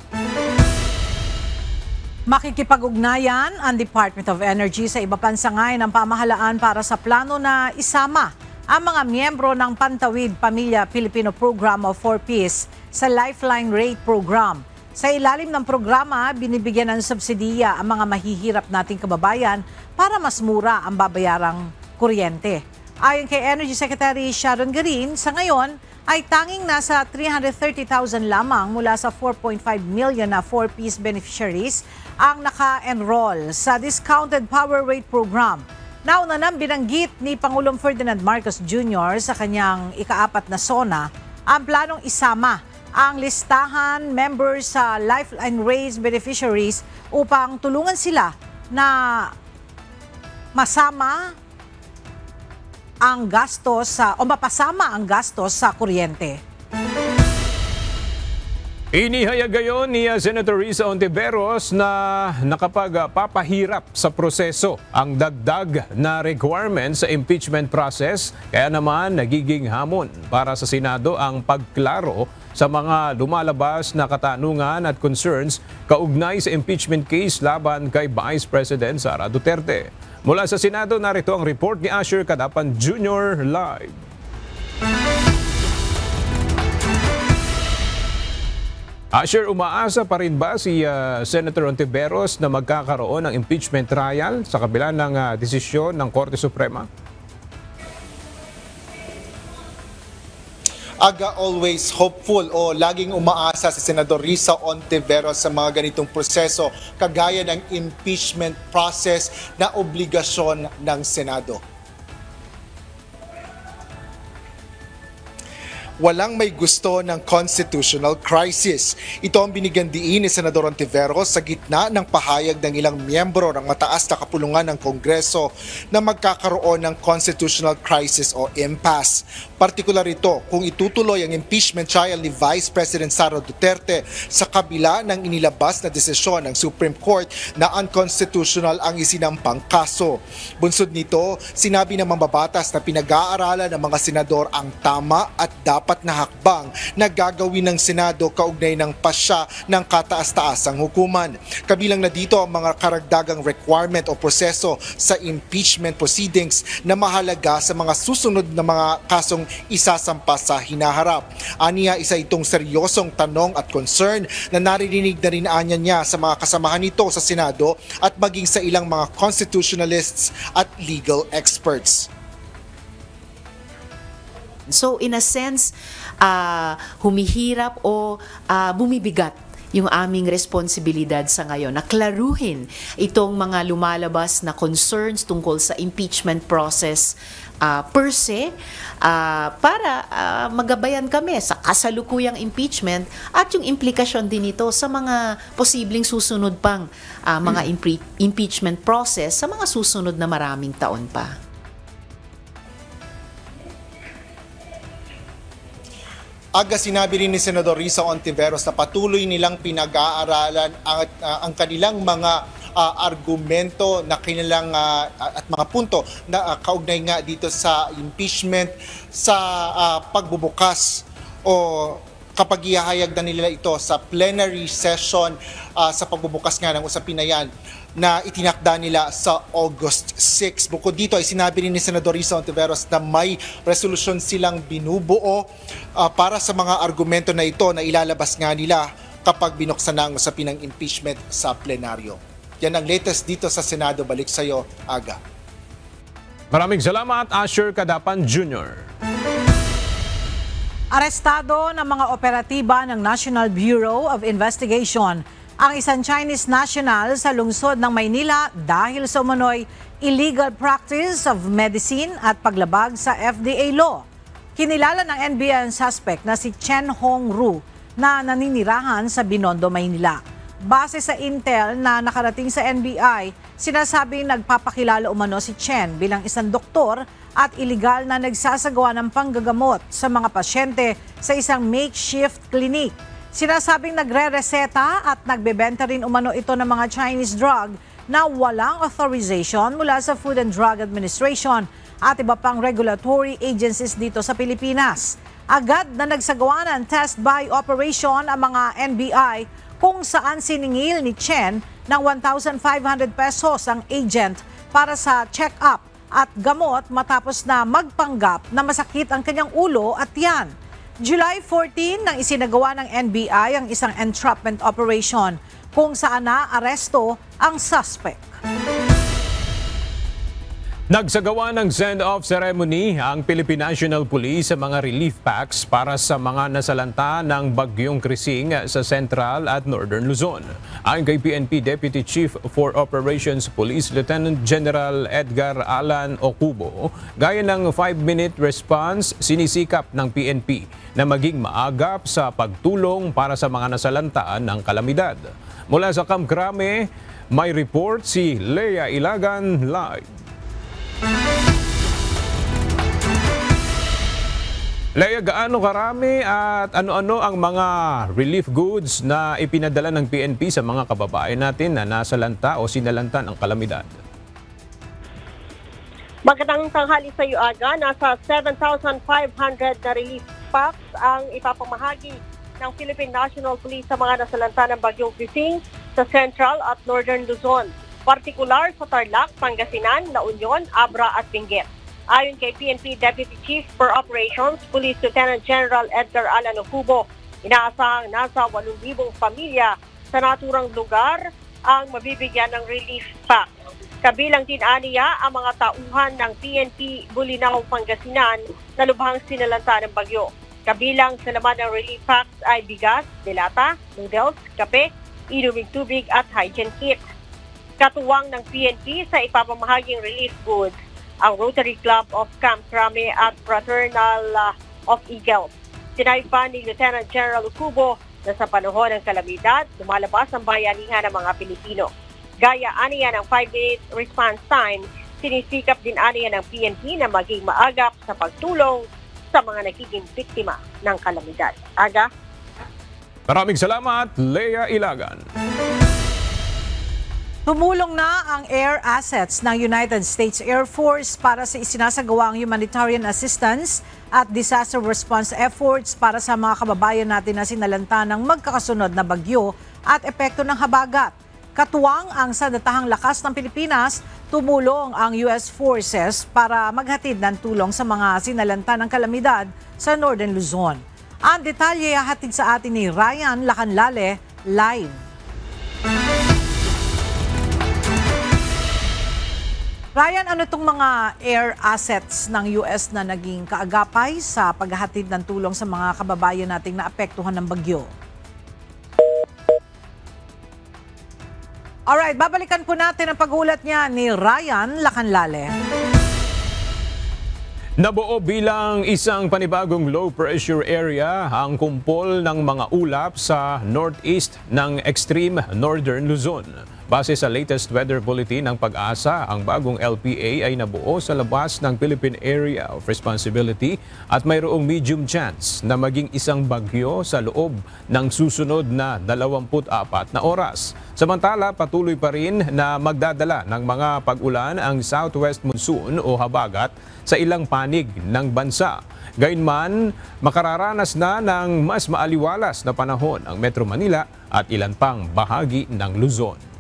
Makikipag-ugnayan ang Department of Energy sa iba pang sangay ng pamahalaan para sa plano na isama ang mga miyembro ng Pantawid Pamilya Pilipino Program of 4Ps sa Lifeline Rate Program. Sa ilalim ng programa, binibigyan ng subsidiya ang mga mahihirap nating kababayan para mas mura ang babayarang kuryente. Ayon kay Energy Secretary Sharon Garin, sa ngayon ay tanging nasa 330,000 lamang mula sa 4.5 million na 4Ps beneficiaries ang naka-enroll sa Discounted Power Rate Program. Nauna nang binanggit ni Pangulong Ferdinand Marcos Jr. sa kanyang ika-4 na SONA ang planong isama ang listahan members sa Lifeline Rate beneficiaries upang tulungan sila na masama ang gastos o mapasama ang gastos sa kuryente. Inihayag gayon ni Senator Risa Ontiveros na nakapagpapahirap sa proseso ang dagdag na requirement sa impeachment process, kaya naman nagiging hamon para sa Senado ang pagklaro sa mga lumalabas na katanungan at concerns kaugnay sa impeachment case laban kay Vice President Sara Duterte. Mula sa Senado, narito ang report ni Asher Cadapan Jr. live. Asher, umaasa pa rin ba si Senator Ontiveros na magkakaroon ng impeachment trial sa kabila ng desisyon ng Korte Suprema? Always hopeful o laging umaasa si Senador Risa Ontiveros sa mga ganitong proseso kagaya ng impeachment process na obligasyon ng Senado. walang may gusto ng constitutional crisis. Ito ang binigyan diin ni Senador Ontiveros sa gitna ng pahayag ng ilang miyembro ng mataas na kapulungan ng Kongreso na magkakaroon ng constitutional crisis o impasse. Partikular ito kung itutuloy ang impeachment trial ni Vice President Sara Duterte sa kabila ng inilabas na desisyon ng Supreme Court na unconstitutional ang isinampang kaso. Bunsod nito, sinabi ng mambabatas na pinag-aaralan ng mga senador ang tama at dapat na hakbang na gagawin ng Senado kaugnay ng pasya ng kataas-taasang hukuman. Kabilang na dito ang mga karagdagang requirement o proseso sa impeachment proceedings na mahalaga sa mga susunod na mga kasong isasampa sa hinaharap. Aniya, isa itong seryosong tanong at concern na naririnig na rin anya niya sa mga kasamahan nito sa Senado at maging sa ilang mga constitutionalists at legal experts. So in a sense, humihirap o bumibigat yung aming responsibilidad sa ngayon na klaruhin itong mga lumalabas na concerns tungkol sa impeachment process per se para magabayan kami sa kasalukuyang impeachment at yung implikasyon din ito sa mga posibleng susunod pang mga impeachment process sa mga susunod na maraming taon pa. Aga sinabi rin ni Senador Risa Ontiveros na patuloy nilang pinag-aaralan ang kanilang mga argumento na kanilang at mga punto na kaugnay nga dito sa impeachment sa pagbubukas o kapag ihahayag na nila ito sa plenary session sa pagbubukas nga ng usapin na yan na itinakda nila sa August 6. Bukod dito ay sinabi rin ni Senador Risa Ontiveros na may resolusyon silang binubuo para sa mga argumento na ito na ilalabas nga nila kapag binuksan na ang usapin ng impeachment sa plenaryo. Yan ang latest dito sa Senado. Balik sa iyo, Aga. Maraming salamat, Asher Cadapan Jr. Arestado ng mga operatiba ng National Bureau of Investigation ang isang Chinese national sa lungsod ng Maynila dahil sa umano'y illegal practice of medicine at paglabag sa FDA law. Kinilala ng NBI ang suspect na si Chen Hongru na naninirahan sa Binondo, Maynila. Base sa intel na nakarating sa NBI, sinasabing nagpapakilala umano si Chen bilang isang doktor at iligal na nagsasagawa ng panggagamot sa mga pasyente sa isang makeshift clinic. Sinasabing nagre-reseta at nagbebenta rin umano ito ng mga Chinese drug na walang authorization mula sa Food and Drug Administration at iba pang regulatory agencies dito sa Pilipinas. Agad na nagsagawa ng test-buy operation ang mga NBI kung saan siningil ni Chen ng 1,500 pesos ang agent para sa check-up at gamot matapos na magpanggap na masakit ang kanyang ulo at tiyan. July 14 nang isinagawa ng NBI ang isang entrapment operation kung saan na-aresto ang suspect. Nagsagawa ng send-off ceremony ang Philippine National Police sa mga relief packs para sa mga nasalanta ng bagyong Krising sa Central at Northern Luzon. Ayon kay PNP Deputy Chief for Operations Police Lieutenant General Edgar Alan Okubo, gaya ng 5-minute response, sinisikap ng PNP na maging maagap sa pagtulong para sa mga nasalantaan ng kalamidad. Mula sa Camp Crame, may report si Lea Ilagan live. Lea, gaano karami at ano-ano ang mga relief goods na ipinadala ng PNP sa mga kababayan natin na nasalanta o sinalanta ng kalamidad? Magandang tanghali sa iyo, Aga. Nasa 7,500 na relief packs ang ipapamahagi ng Philippine National Police sa mga nasalanta ng bagyong Krising sa Central at Northern Luzon, partikular sa Tarlac, Pangasinan, La Union, Abra at Benguet. Ayon kay PNP Deputy Chief for Operations, Police Lieutenant General Edgar Alan Okubo, inaasahang nasa 8,000 pamilya sa naturang lugar ang mabibigyan ng relief pack. Kabilang din aniya ang mga tauhan ng PNP Bulinaw, Pangasinan na lubhang sinalanta ng bagyo. Kabilang sa laman ng relief packs ay bigas, delata, noodles, kape, inuming tubig at hygiene kit. Katuwang ng PNP sa ipapamahaging relief goods ang Rotary Club of Camp Crame at Fraternal of Eagles. Tinaypa ni Lieutenant General Ucubo na sa panahon ng kalamidad, lumalabas ang bayanihan ng mga Pilipino. Gaya aniya ng 5-minute response time, sinisikap din aniya ng PNP na maging maagap sa pagtulong sa mga nagiging biktima ng kalamidad. Aga? Maraming salamat, Lea Ilagan. Tumulong na ang air assets ng United States Air Force para sa isinasagawang humanitarian assistance at disaster response efforts para sa mga kababayan natin na sinalanta ng magkakasunod na bagyo at epekto ng habagat. Katuwang ang sandatahang lakas ng Pilipinas, tumulong ang US Forces para maghatid ng tulong sa mga sinalanta ng kalamidad sa Northern Luzon. Ang detalye hatid sa atin ni Ryan Lacanlale live. Ryan, ano itong mga air assets ng US na naging kaagapay sa paghahatid ng tulong sa mga kababayan nating naapektuhan ng bagyo? Alright, babalikan po natin ang pag-ulat niya ni Ryan Lacanlale. Nabuo bilang isang panibagong low pressure area ang kumpol ng mga ulap sa northeast ng extreme northern Luzon. Base sa latest weather bulletin ng Pag-asa, ang bagong LPA ay nabuo sa labas ng Philippine Area of Responsibility at mayroong medium chance na maging isang bagyo sa loob ng susunod na 24 na oras. Samantala, patuloy pa rin na magdadala ng mga pag-ulan ang southwest monsoon o habagat sa ilang panig ng bansa. Gayunman, makararanas na ng mas maaliwalas na panahon ang Metro Manila at ilan pang bahagi ng Luzon.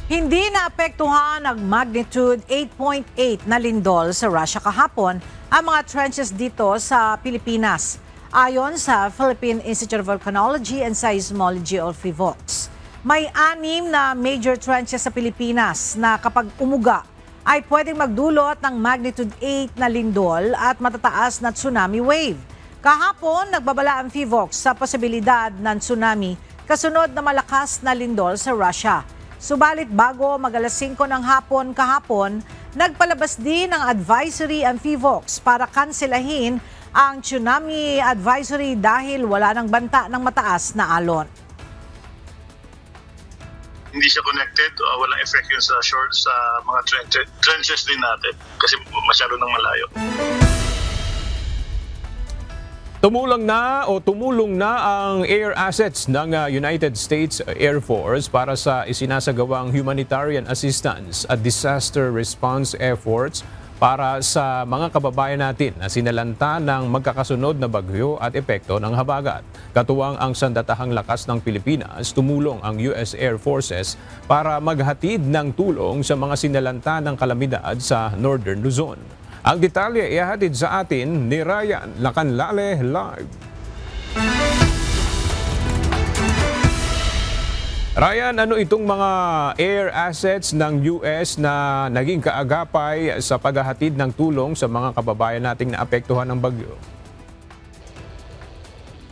Hindi naapektuhan ng magnitude 8.8 na lindol sa Russia kahapon ang mga trenches dito sa Pilipinas, ayon sa Philippine Institute of Volcanology and Seismology o PHIVOLCS. May 6 na major trenches sa Pilipinas na kapag umuga ay pwedeng magdulot ng magnitude 8 na lindol at matataas na tsunami wave. Kahapon, nagbabala ang PHIVOLCS sa posibilidad ng tsunami kasunod na malakas na lindol sa Russia. Subalit bago mag-alas 5 ng hapon kahapon, nagpalabas din ng advisory ang PHIVOLCS para kanselahin ang tsunami advisory dahil wala ng banta ng mataas na alon. Hindi siya connected, walang effect yun sa short sa mga trenches din natin kasi masyado nang malayo. Tumulong na ang air assets ng United States Air Force para sa isinasagawang humanitarian assistance at disaster response efforts para sa mga kababayan natin na sinalanta ng magkakasunod na bagyo at epekto ng habagat. Katuwang ang sandatahang lakas ng Pilipinas, tumulong ang US Air Forces para maghatid ng tulong sa mga sinalanta ng kalamidad sa Northern Luzon. Ang detalye ihahatid sa atin ni Ryan Lacanlale live. Ryan, ano itong mga air assets ng US na naging kaagapay sa paghahatid ng tulong sa mga kababayan nating naapektuhan ng bagyo?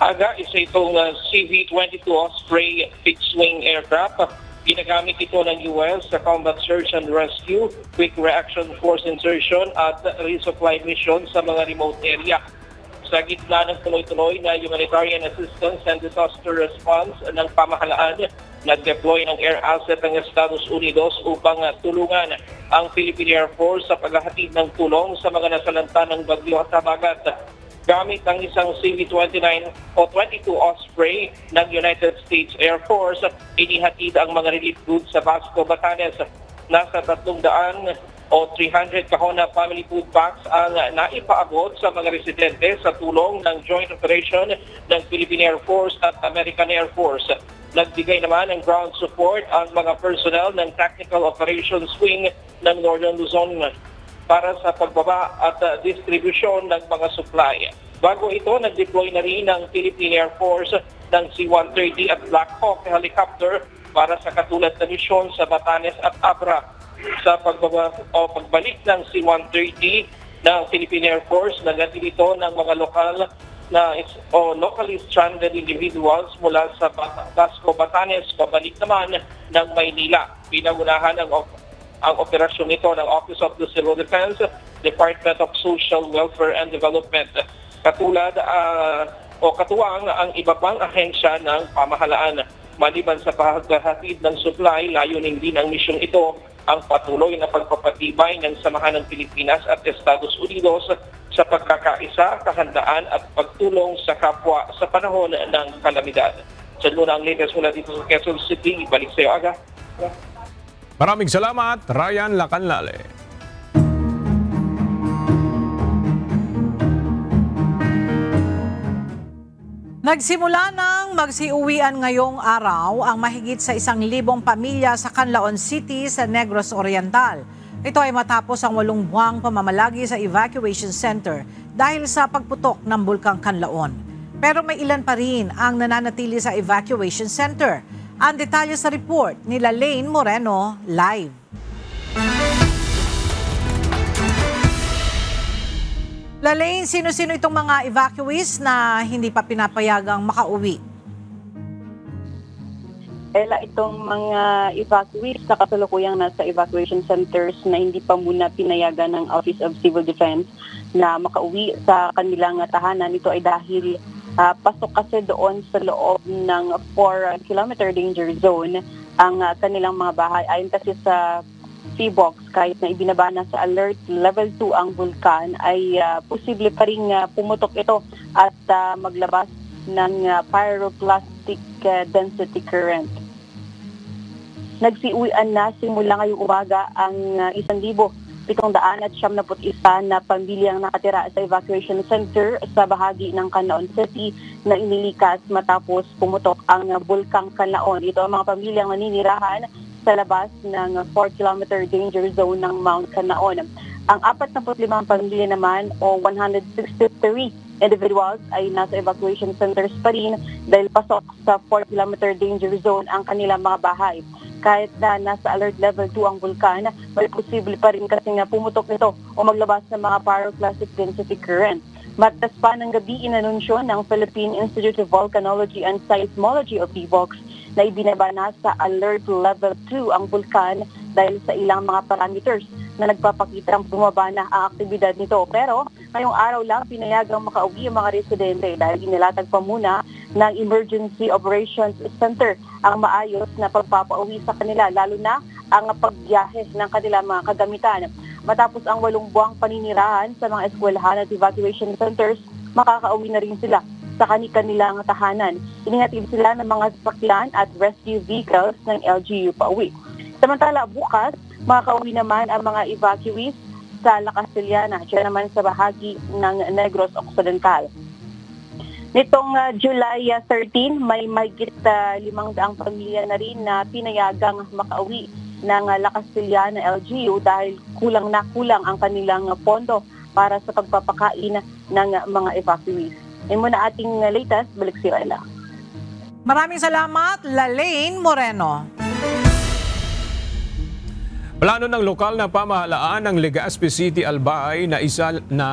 Aga, isa itong CV-22 Osprey fixed-wing aircraft. Ginagamit ito ng US sa combat search and rescue, quick reaction force insertion at resupply mission sa mga remote area. Sa gitna ng tuloy-tuloy na humanitarian assistance and disaster response ng pamahalaan, nag-deploy ng air asset ng Estados Unidos upang tulungan ang Philippine Air Force sa paghahatid ng tulong sa mga nasalanta ng bagyo at habagat. Gamit ang isang CV-29 o 22 Osprey ng United States Air Force, inihatid ang mga relief goods sa Vasco, Batanes. Nasa 300 o 300 kahon na family food packs ang naipaabot sa mga residente sa tulong ng joint operation ng Philippine Air Force at American Air Force. Nagbigay naman ng ground support ang mga personnel ng Tactical Operations Wing ng Northern Luzon para sa pagbaba at distribusyon ng mga supply. Bago ito, nag-deploy na rin ng Philippine Air Force ng C-130 at Black Hawk helicopter para sa katulad na misyon sa Batanes at Abra. Sa pagbalik ng C-130 ng Philippine Air Force, nagatid ito ng mga lokal na locally stranded individuals mula sa Vasco, Batanes, pabalik naman ng Maynila. Pinangunahan ang operasyon nito ng Office of the Civil Defense, Department of Social Welfare and Development. katulad o katuwang ang iba pang ahensya ng pamahalaan. Maliban sa paghahatid ng supply, layunin din ang misyong ito ang patuloy na pagpapatibay ng samahan ng Pilipinas at Estados Unidos sa pagkakaisa, kahandaan at pagtulong sa kapwa sa panahon ng kalamidad. So muna ang latest mula dito sa Quezon City. Balik sa iyo, Aga. Maraming salamat, Ryan Lacanlale. Nagsimula ng magsiuwian ngayong araw ang mahigit sa 1,000 pamilya sa Canlaon City sa Negros Oriental. Ito ay matapos ang 8 buwang pamamalagi sa evacuation center dahil sa pagputok ng Bulkang Canlaon. Pero may ilan pa rin ang nananatili sa evacuation center. Ang detalye sa report ni Lane Moreno live. Lalaine, sino-sino itong mga evacuees na hindi pa pinapayagang makauwi? Ela, itong mga evacuees na kasalukuyang nasa evacuation centers na hindi pa muna pinayagan ng Office of Civil Defense na makauwi sa kanilang tahanan. Ito ay dahil pasok kasi doon sa loob ng 4-kilometer danger zone ang kanilang mga bahay. Ayon kasi sa PBOX, kahit na ibinaba na sa alert level 2 ang bulkan, ay posible pa rin pumutok ito at maglabas ng pyroclastic density current. Nagsiuwian na simula ngayong umaga ang 1,771 na pamilyang nakatira sa evacuation center sa bahagi ng Canlaon City na inilikas matapos pumutok ang Bulkang Canlaon. Ito ang mga pamilyang naninirahan sa labas ng 4-kilometer danger zone ng Mount Canlaon. Ang 45 pamilya naman o 163 individuals ay nasa evacuation centers pa rin dahil pasok sa 4-kilometer danger zone ang kanilang mga bahay. Kahit na nasa alert level 2 ang bulkan, may posible pa rin kasi nga pumutok nito o maglabas ng mga pyroclastic density current. Matapos pa ng gabi, inanunsyo ng Philippine Institute of Volcanology and Seismology o PVOX na ibinaba na sa alert level 2 ang bulkan dahil sa ilang mga parameters na nagpapakita ang bumaba na ang aktibidad nito. Pero ngayong araw lang pinayagang makauwi ang mga residente dahil inilatag pa muna ng Emergency Operations Center ang maayos na pagpapauwi sa kanila, lalo na ang pagbiyahe ng kanilang mga kagamitan. Matapos ang 8 buwang paninirahan sa mga eskwelahan at evacuation centers, makakauwi na rin sila sa kanilang tahanan. Inihatid sila ng mga sasakyan at rescue vehicles ng LGU pauwi. Samantala bukas, makakauwi naman ang mga evacuees sa La Castellana, siya naman sa bahagi ng Negros Occidental. Nitong July 13, may mahigit 500 pamilya na rin na pinayagang makauwi ng La Castellana LGU dahil kulang ang kanilang pondo para sa pagpapakain ng mga evacuees. Yan muna ating latest. Balik si Ella. Maraming salamat, Lalaine Moreno. Plano ng lokal na pamahalaan ng Legazpi City, Albay na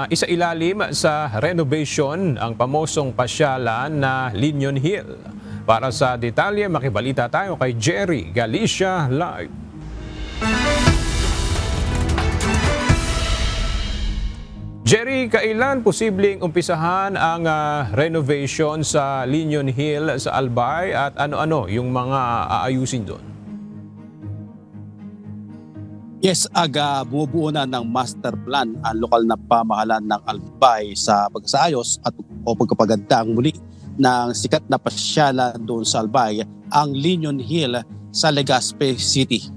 isailalim sa renovation ang pamosong pasyalan na Linion Hill. Para sa detalye, makibalita tayo kay Jerry Galicia Live. Jerry, kailan posibleng umpisahan ang renovation sa Linion Hill sa Albay at ano-ano yung mga aayusin doon? Yes, bumubuo na ng master plan ang lokal na pamahalaan ng Albay sa pagsaayos at o pagkapaganda muli ng sikat na pasyalan doon sa Albay, ang Linion Hill sa Legazpi City.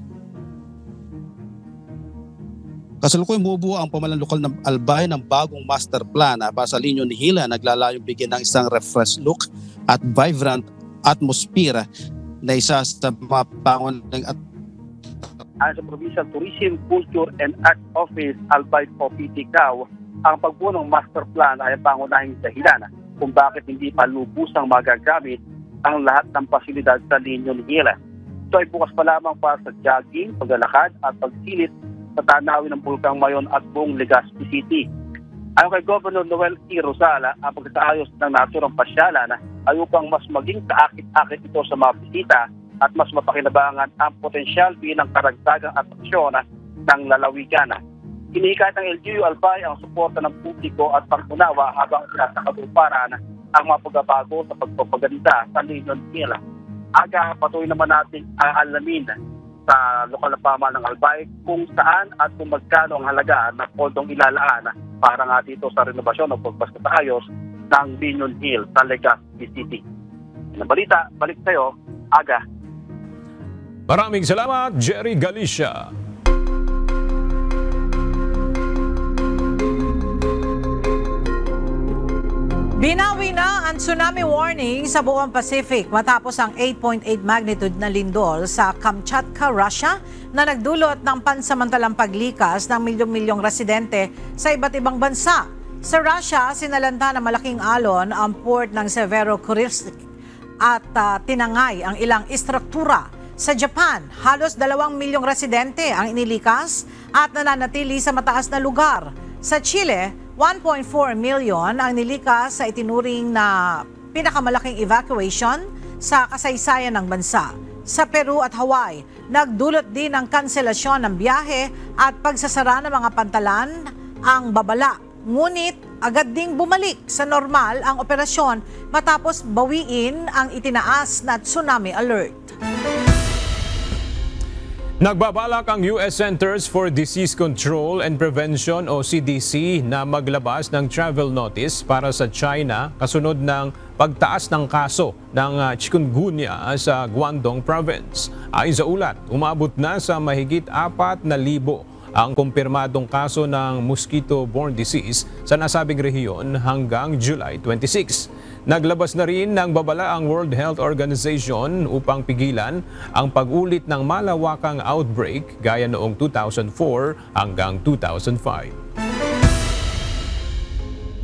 Kasalukuyang bumubuo ang pamahalaan lokal ng Albay ng bagong master plan para sa Linion Hill na naglalayong bigyan ng isang refresh look at vibrant atmosphere na isa sa mga pangunahing at sa Provincial Tourism, Culture and Art Office, Albay o PTCAO, ang pagbuo ng master plan ay ang pangunahing dahilan kung bakit hindi pa lubusang magagamit ang lahat ng pasilidad sa Linion Hill. Ito ay bukas pa lamang para sa jogging, paglalakad at pagsilit sa tanawin ng Bulkang Mayon at buong Legazpi City. Ayon kay Governor Noel C. Rosala, ang pagsaayos ng naturang pasyalan ay upang mas maging kaakit-akit ito sa mga bisita at mas mapakinabangan ang potensyal bilang karagdagang atraksyon ng lalawigan. Hinihikayat ng LGU Albay ang suporta ng publiko at pag-unawa habang nasa katuparan ang mga pagbabago sa pagpapaganda sa Lindon Hill. Aga, patuloy naman natin aalamin sa lokal na pamahalaan ng Albay kung saan at kung magkano ang halaga na pondong ilalaan para nga dito sa renovasyon o pagpasayos ng Lindon Hill sa Legazpi City. Ang balita, balik sa'yo, Aga. Maraming salamat, Jerry Galicia. Binawi na ang tsunami warning sa buong Pacific matapos ang 8.8 magnitude na lindol sa Kamchatka, Russia na nagdulot ng pansamantalang paglikas ng milyong-milyong residente sa iba't ibang bansa. Sa Russia, sinalanta ng malaking alon ang port ng Severodvinsk at tinangay ang ilang istruktura. Sa Japan, halos 2 milyong residente ang inilikas at nananatili sa mataas na lugar. Sa Chile, 1.4 million ang nilikas sa itinuring na pinakamalaking evacuation sa kasaysayan ng bansa. Sa Peru at Hawaii, nagdulot din ng kanselasyon ng biyahe at pagsasara ng mga pantalan ang babala. Ngunit agad ding bumalik sa normal ang operasyon matapos bawiin ang itinaas na tsunami alert. Nagbabalak ang US Centers for Disease Control and Prevention o CDC na maglabas ng travel notice para sa China kasunod ng pagtaas ng kaso ng chikungunya sa Guangdong Province. Ayon sa ulat, umabot na sa mahigit 4,000 ang kumpirmadong kaso ng mosquito-borne disease sa nasabing rehiyon hanggang July 26. Naglabas na rin ng babala ang World Health Organization upang pigilan ang pag-ulit ng malawakang outbreak gaya noong 2004 hanggang 2005.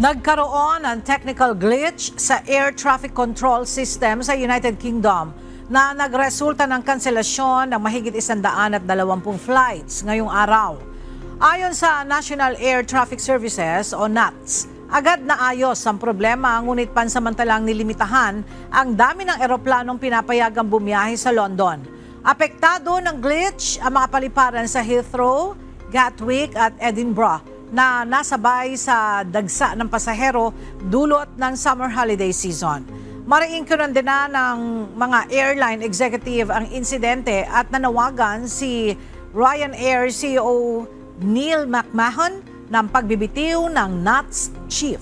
Nagkaroon ng technical glitch sa air traffic control system sa United Kingdom na nagresulta ng kanselasyon ng mahigit 120 flights ngayong araw. Ayon sa National Air Traffic Services o NATS, agad na ayos ang problema ngunit pansamantalang nilimitahan ang dami ng eroplanong pinapayagang bumiyahe sa London. Apektado ng glitch ang mga paliparan sa Heathrow, Gatwick at Edinburgh na nasabay sa dagsa ng pasahero dulot ng summer holiday season. Mariing kinondena ng mga airline executive ang insidente at nanawagan si Ryanair CEO Neil McMahon ng pagbibitiw ng NATS chief.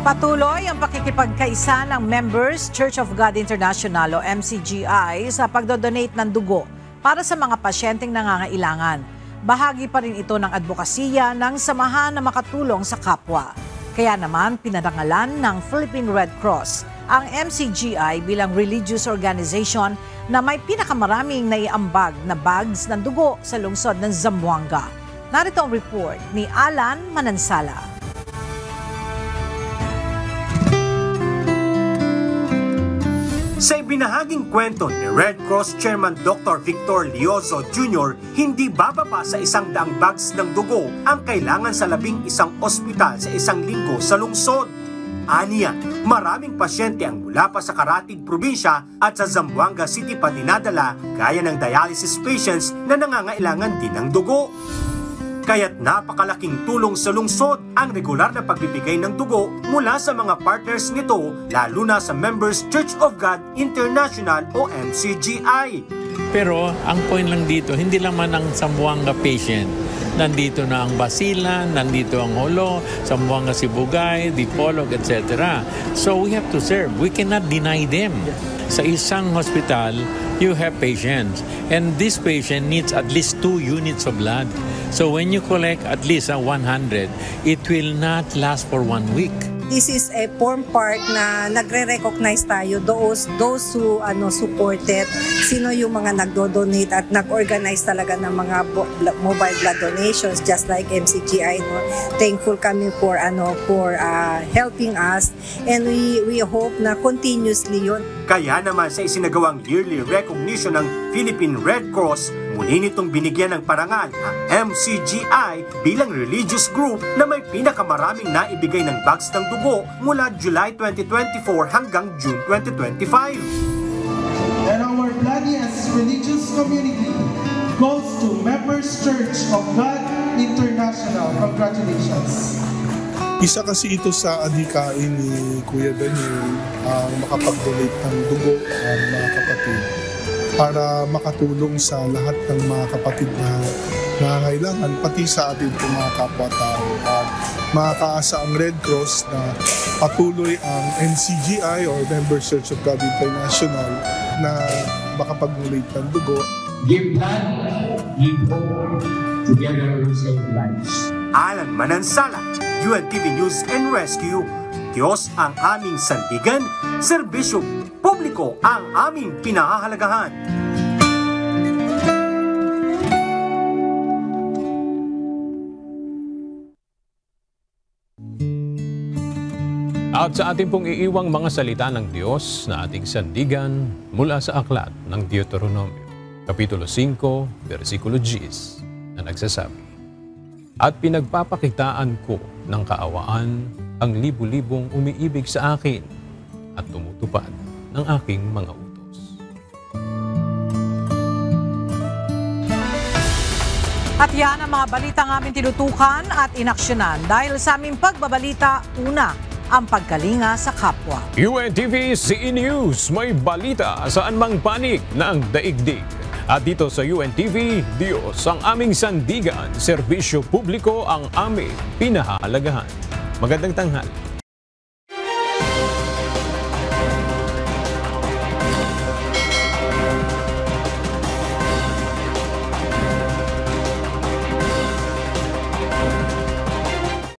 Patuloy ang pakikipagkaisa ng Members Church of God International o MCGI sa pagdodonate ng dugo para sa mga pasyenteng nangangailangan. Bahagi pa rin ito ng advokasya ng samahan na makatulong sa kapwa. Kaya naman pinarangalan ng Philippine Red Cross ang MCGI bilang religious organization na may pinakamaraming naiambag na bags ng dugo sa lungsod ng Zamboanga. Narito ang report ni Alan Manansala. Sa ibinahaging kwento ni Red Cross Chairman Dr. Victor Liozo Jr., hindi bababa sa 100 bags ng dugo ang kailangan sa 11 ospital sa isang linggo sa lungsod. Aniya, maraming pasyente ang mula pa sa Karatig Probinsya at sa Zamboanga City pa dinadala gaya ng dialysis patients na nangangailangan din ng dugo. Kaya't napakalaking tulong sa lungsod ang regular na pagbibigay ng dugo mula sa mga partners nito, lalo na sa Members Church of God International o MCGI. Pero ang point lang dito, hindi lang man ang Zamboanga patient. Nandito na ang Basilan, nandito ang Holo, Zamboanga Sibugay, Dipolog, etc. So we have to serve. We cannot deny them. Sa isang hospital, you have patients. And this patient needs at least 2 units of blood. So when you collect at least 100, it will not last for 1 week. This is a form part na nagre-recognize tayo those who supported, sino yung mga nagdo-donate at nag-organize talaga ng mga mobile blood donations just like MCGI. Thankful kami for helping us and we hope na continuously yun. Kaya naman sa isinagawang yearly recognition ng Philippine Red Cross, muli nitong binigyan ng parangal ang MCGI bilang religious group na may pinakamaraming naibigay ng bags ng dugo mula July 2024 hanggang June 2025. And our Bloodiest religious community goes to Members Church of God International. Congratulations. Isa kasi ito sa adhikain ni Kuya Daniel ang makapag-donate ng dugo ang mga kapatid para makatulong sa lahat ng mga kapatid na nangangailangan, pati sa ating mga kapwa-tao. At makakaasa ang Red Cross na patuloy ang NCGI or Members Church of God International na makapag-donate ng dugo. Give blood, give hope, together we save lives. Alan Manansala, UNTV News and Rescue. Diyos ang aming sandigan, serbisyo publiko ang aming pinahahalagahan. At sa ating pong iiwang mga salita ng Diyos na ating sandigan mula sa aklat ng Deuteronomio, Kapitulo 5, versikulo 10 na nagsasabi, "At pinagpapakitaan ko ng kaawaan ang libu-libong umiibig sa akin at tumutupad ng aking mga utos." At yan ang mga balitang aming tinutukan at inaksyonan dahil sa aming pagbabalita, una, ang pagkalinga sa kapwa. UNTV CE News, may balita saan mang panig ng daigdig. At dito sa UNTV, Diyos ang aming sandigan, serbisyo publiko ang aming pinahahalagahan. Magandang tanghali.